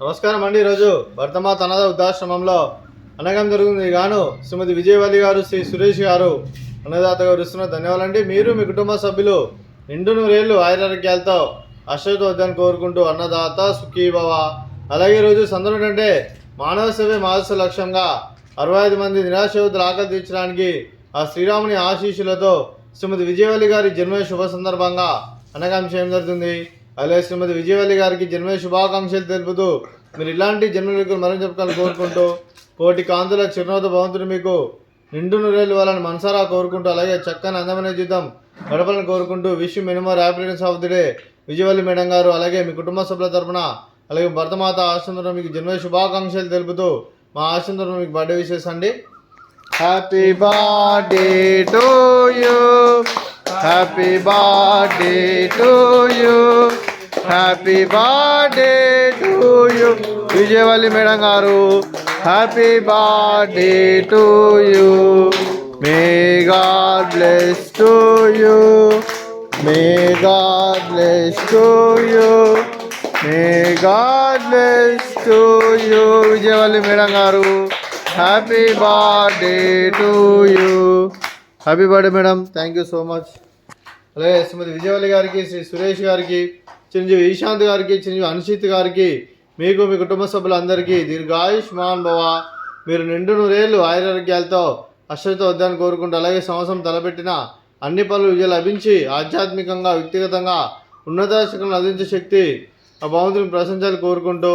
నమస్కారం అండి. ఈరోజు భర్తమాత అనాథ వృద్ధాశ్రమంలో అన్నగం జరుగుతుంది గాను శ్రీమతి విజయవల్లి గారు, శ్రీ సురేష్ గారు అన్నదాత గారు ఇస్తున్న ధన్యవాదాలండి. మీరు మీ కుటుంబ సభ్యులు నిండు నూరేళ్లు ఆయురారోగ్యాలతో అశ్వతో వద్దని కోరుకుంటూ అన్నదాత సుఖీభవ. అలాగే ఈరోజు సందర్భం అంటే మానవ సేవే మానవ లక్ష్యంగా 65 మంది నిరాశ్రయుతుల ఆకలి తీర్చడానికి ఆ శ్రీరాముని ఆశీస్సులతో శ్రీమతి విజయవల్లి గారి జన్మ శుభ సందర్భంగా అన్నగం చేయడం జరుగుతుంది. అలాగే శ్రీమతి విజయవల్లి గారికి జన్మ శుభాకాంక్షలు తెలుపుతూ మీరు ఇలాంటి జన్మలకు మరణం చెప్పుకోవాలని కోరుకుంటూ కోటి కాంతుల చిరునవ్వుతో భగవంతుడు మీకు నిండు నూరేళ్ళు వాళ్ళని మనసారా కోరుకుంటూ అలాగే చక్కని అందమైన జీవితం గడపాలని కోరుకుంటూ wish minimum happiness of the day Vijayavalli madam గారు అలాగే మీ కుటుంబ సభ్యుల తరపున అలాగే భర్తమాత ఆశ్రమంలో మీకు జన్మ శుభాకాంక్షలు తెలుపుతూ మా ఆశ్రమంలో మీకు బర్త్డే విషెస్ అండి. Happy birthday to you, happy birthday to you, happy birthday to you Vijayavalli madam గారు. Happy birthday to you. May God bless to you, may God bless to you, may God bless to you Vijayavalli madam గారు. Happy birthday to you. Happy birthday madam. Thank you so much. అలాగే శ్రీమతి విజయవల్లి గారికి, శ్రీ సురేష్ గారికి, చిరంజీవి ఈశాంత్ గారికి, చిరంజీవి అనుషిత్ గారికి, మీకు మీ కుటుంబ సభ్యులందరికీ దీర్ఘాయుష్మాన్ భవ. మీరు నిండు నూరేళ్ళు ఆయురారోగ్యాలతో అశ్వతో వద్దని కోరుకుంటూ అలాగే సంవత్సరం తలపెట్టిన అన్ని పనులు విజయం లభించి ఆధ్యాత్మికంగా వ్యక్తిగతంగా ఉన్నత శిఖరం అందించే శక్తి ఆ భగవంతుని ప్రశంసాలు కోరుకుంటూ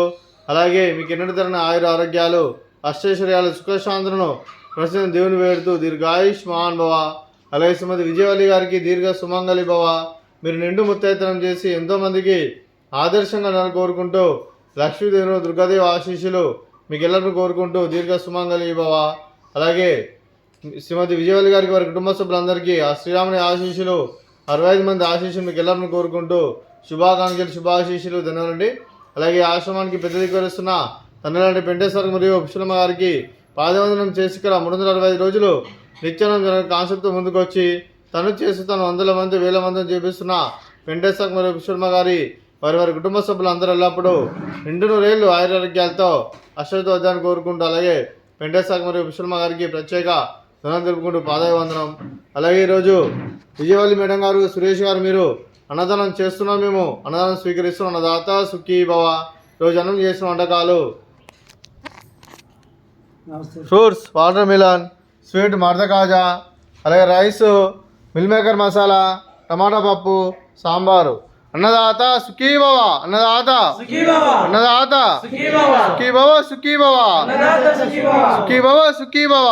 అలాగే మీకు ఎన్నటి తరని ఆయుర ఆరోగ్యాలు అష్టైశ్వర్యాలు సుఖశాంతులను ప్రశ్న దేవుని వేడుతూ దీర్ఘాయుష్మాన్ భవ. అలాగే శ్రీమతి విజయవల్లి గారికి దీర్ఘ సుమంగళి భవ. మీరు నిండు ముత్తైతనం చేసి ఎంతోమందికి ఆదర్శంగా నన్ను కోరుకుంటూ లక్ష్మీదేవుని దుర్గాదేవి ఆశీస్సులు మీకు ಎಲ್ಲರನ್ನು కోరుకుంటూ దీర్ఘ సుమంగళి భవ. అలాగే శ్రీమతి విజయవల్లి గారికి వారి కుటుంబ సభ్యులందరికీ ఆ శ్రీరాముని ఆశీస్సులు 65 మంది ఆశీస్సులు మీకు ಎಲ್ಲರನ್ನು కోరుకుంటూ శుభాకాంక్షలు శుభాశీస్సులు ధన్యవాదండి. అలాగే ఆశ్రమానికి పెద్ద దిక్కువరుస్తున్న తండ్రి పెంటేశ్వర మరియు పుష్పలమ్మ గారికి పాదవందనం చేసి ఇక్కడ 365 రోజులు నిత్యానం కాన్సెప్ట్తో ముందుకు వచ్చి తను చేసి తను 100 మంది 1000 మందిని చేపిస్తున్న వెంకటేశ్వర మరియు పుష్పలమ్మ గారి వారి కుటుంబ సభ్యులు అందరూ ఎల్లప్పుడూ నిండు నూరేళ్ళు ఆయురారోగ్యాలతో అశ్వతో వద్దని కోరుకుంటూ అలాగే వెంకటేశ్వర మరియు పుష్పలమ్మ గారికి ప్రత్యేక ధనం తెలుపుకుంటూ పాదాభివందనం. అలాగే ఈరోజు విజయవల్లి మేడం గారు, సురేష్ గారు మీరు అన్నదానం చేస్తున్నాం, మేము అన్నదానం స్వీకరిస్తున్నాం. అన్నదాత సుఖీ భవ. ఈరోజు అన్నం చేసిన వంటకాలు ఫ్రూట్స్, వాటర్ మిలన్, స్వీట్ మర్ద కాజా, అలాగే రైస్, మిల్ మేకర్ మసాలా, టమాటా పప్పు, సాంబారు. అన్నదాత సుఖీ భవ, అన్నదాత అన్నదాత సుఖీ భవ, సుఖీ భవ, సుఖీ భవ, సుఖీ భవ.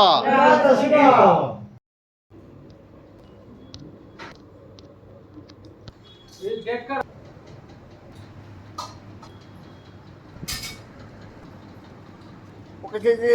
ఒక కేజీ